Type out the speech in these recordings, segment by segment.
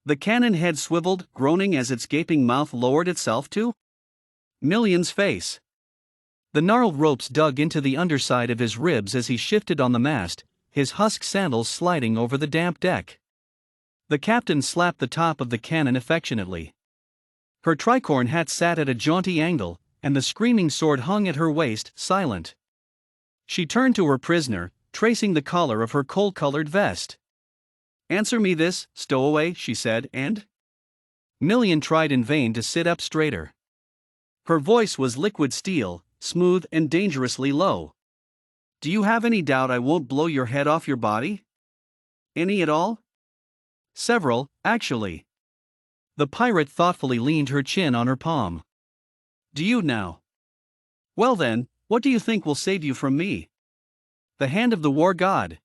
The cannon head swiveled, groaning as its gaping mouth lowered itself to Million's face. The gnarled ropes dug into the underside of his ribs as he shifted on the mast, his husk sandals sliding over the damp deck. The captain slapped the top of the cannon affectionately. Her tricorn hat sat at a jaunty angle, and the screaming sword hung at her waist, silent. She turned to her prisoner, tracing the collar of her coal-colored vest. "Answer me this, stowaway," she said, "and?" Million tried in vain to sit up straighter. Her voice was liquid steel, smooth and dangerously low. "Do you have any doubt I won't blow your head off your body? Any at all?" "Several, actually." The pirate thoughtfully leaned her chin on her palm. "Do you now? Well then, what do you think will save you from me? The hand of the war god?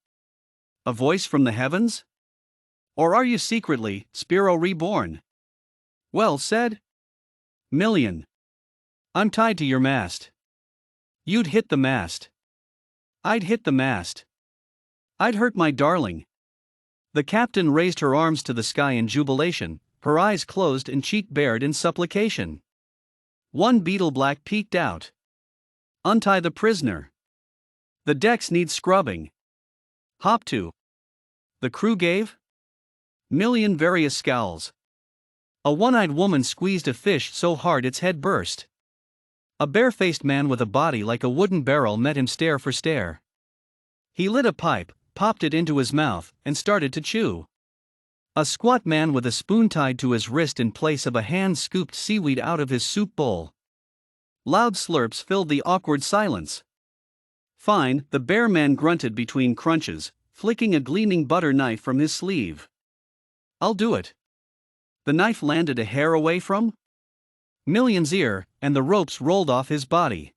A voice from the heavens? Or are you secretly Spiro reborn?" "Well said." "Million. I'm tied to your mast." "You'd hit the mast." "I'd hit the mast. I'd hurt my darling." The captain raised her arms to the sky in jubilation, her eyes closed and cheek bared in supplication. One beetle black peeked out. "Untie the prisoner. The decks need scrubbing." "Hop to." The crew gave Million various scowls. A one-eyed woman squeezed a fish so hard its head burst. A bare-faced man with a body like a wooden barrel met him stare for stare. He lit a pipe, popped it into his mouth, and started to chew. A squat man with a spoon tied to his wrist in place of a hand scooped seaweed out of his soup bowl. Loud slurps filled the awkward silence. "Fine," the bear man grunted between crunches, flicking a gleaming butter knife from his sleeve. "I'll do it." The knife landed a hair away from Million's ear, and the ropes rolled off his body.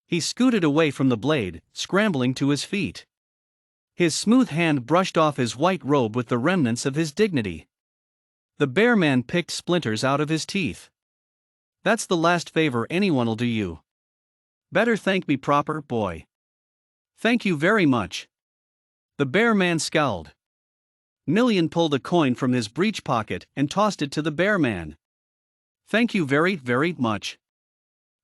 He scooted away from the blade, scrambling to his feet. His smooth hand brushed off his white robe with the remnants of his dignity. The bear man picked splinters out of his teeth. "That's the last favor anyone'll do you. Better thank me proper, boy." "Thank you very much." The bear man scowled. Million pulled a coin from his breech pocket and tossed it to the bear man. "Thank you very, very much."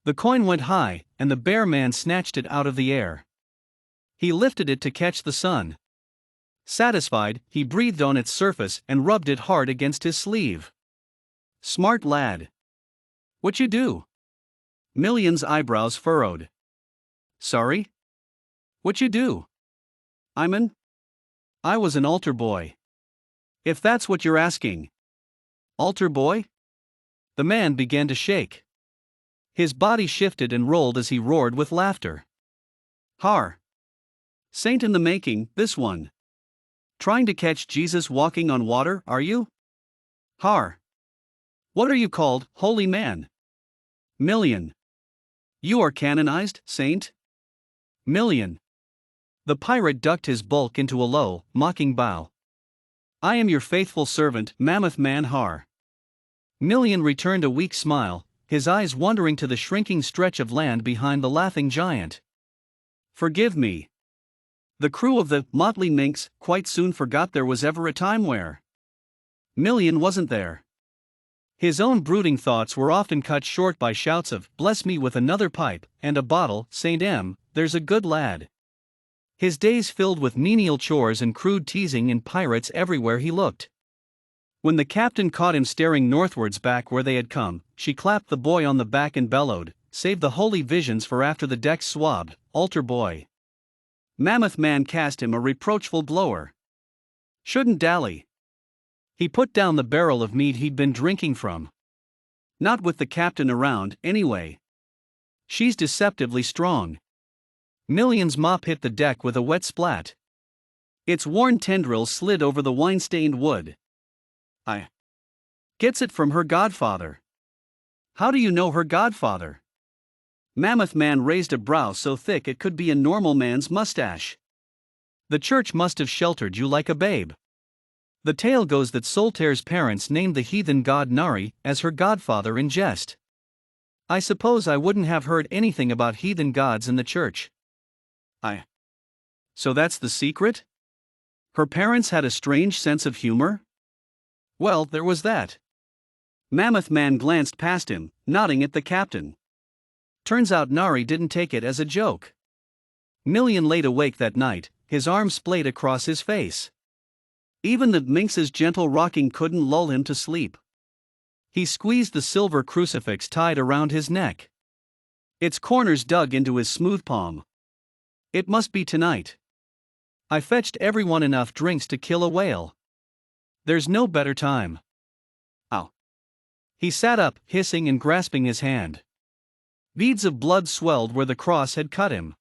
The coin went high, and the bear man snatched it out of the air. He lifted it to catch the sun. Satisfied, he breathed on its surface and rubbed it hard against his sleeve. "Smart lad." "What you do?" Million's eyebrows furrowed. "Sorry? What you do?" I was an altar boy." "If that's what you're asking." "Altar boy?" The man began to shake. His body shifted and rolled as he roared with laughter. "Har! Saint in the making, this one. Trying to catch Jesus walking on water, are you? Har! What are you called, holy man?" "Million." "You are canonized, saint?" "Million." The pirate ducked his bulk into a low, mocking bow. "I am your faithful servant, Mammoth Man Har." Million returned a weak smile, his eyes wandering to the shrinking stretch of land behind the laughing giant. "Forgive me." The crew of the motley minx quite soon forgot there was ever a time where Million wasn't there. His own brooding thoughts were often cut short by shouts of "Bless me with another pipe, and a bottle, Saint M, there's a good lad." His days filled with menial chores and crude teasing and pirates everywhere he looked. When the captain caught him staring northwards back where they had come, she clapped the boy on the back and bellowed, "Save the holy visions for after the deck's swabbed, altar boy." Mammoth Man cast him a reproachful glower. "Shouldn't dally." He put down the barrel of mead he'd been drinking from. "Not with the captain around, anyway. She's deceptively strong." Million's mop hit the deck with a wet splat. Its worn tendrils slid over the wine-stained wood. "I gets it from her godfather." "How do you know her godfather?" Mammoth Man raised a brow so thick it could be a normal man's mustache. "The church must have sheltered you like a babe. The tale goes that Soltaire's parents named the heathen god Nari as her godfather in jest. I suppose I wouldn't have heard anything about heathen gods in the church." So that's the secret? Her parents had a strange sense of humor? Well, there was that. Mammoth Man glanced past him, nodding at the captain. Turns out Nari didn't take it as a joke. Million laid awake that night, his arms splayed across his face. Even the minx's gentle rocking couldn't lull him to sleep. He squeezed the silver crucifix tied around his neck. Its corners dug into his smooth palm. It must be tonight. I fetched everyone enough drinks to kill a whale. There's no better time. Ow. He sat up, hissing and grasping his hand. Beads of blood swelled where the cross had cut him.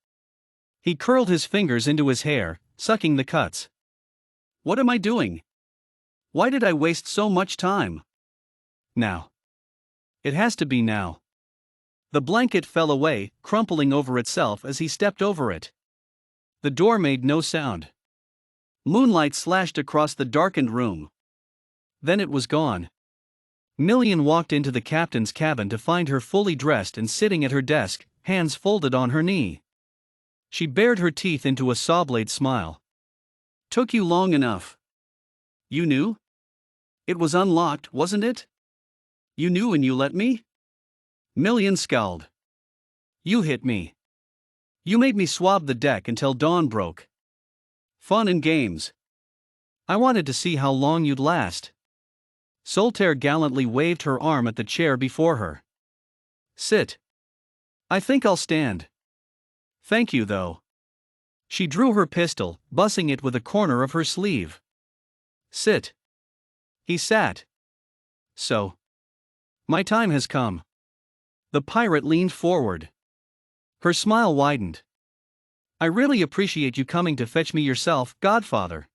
He curled his fingers into his hair, sucking the cuts. What am I doing? Why did I waste so much time? Now. It has to be now. The blanket fell away, crumpling over itself as he stepped over it. The door made no sound. Moonlight slashed across the darkened room. Then it was gone. Million walked into the captain's cabin to find her fully dressed and sitting at her desk, hands folded on her knee. She bared her teeth into a saw-blade smile. Took you long enough. You knew? It was unlocked, wasn't it? You knew and you let me? Million scowled. You hit me. You made me swab the deck until dawn broke. Fun and games. I wanted to see how long you'd last. Soltaire gallantly waved her arm at the chair before her. Sit. I think I'll stand. Thank you, though. She drew her pistol, bussing it with a corner of her sleeve. Sit. He sat. So. My time has come. The pirate leaned forward. Her smile widened. I really appreciate you coming to fetch me yourself, Godfather.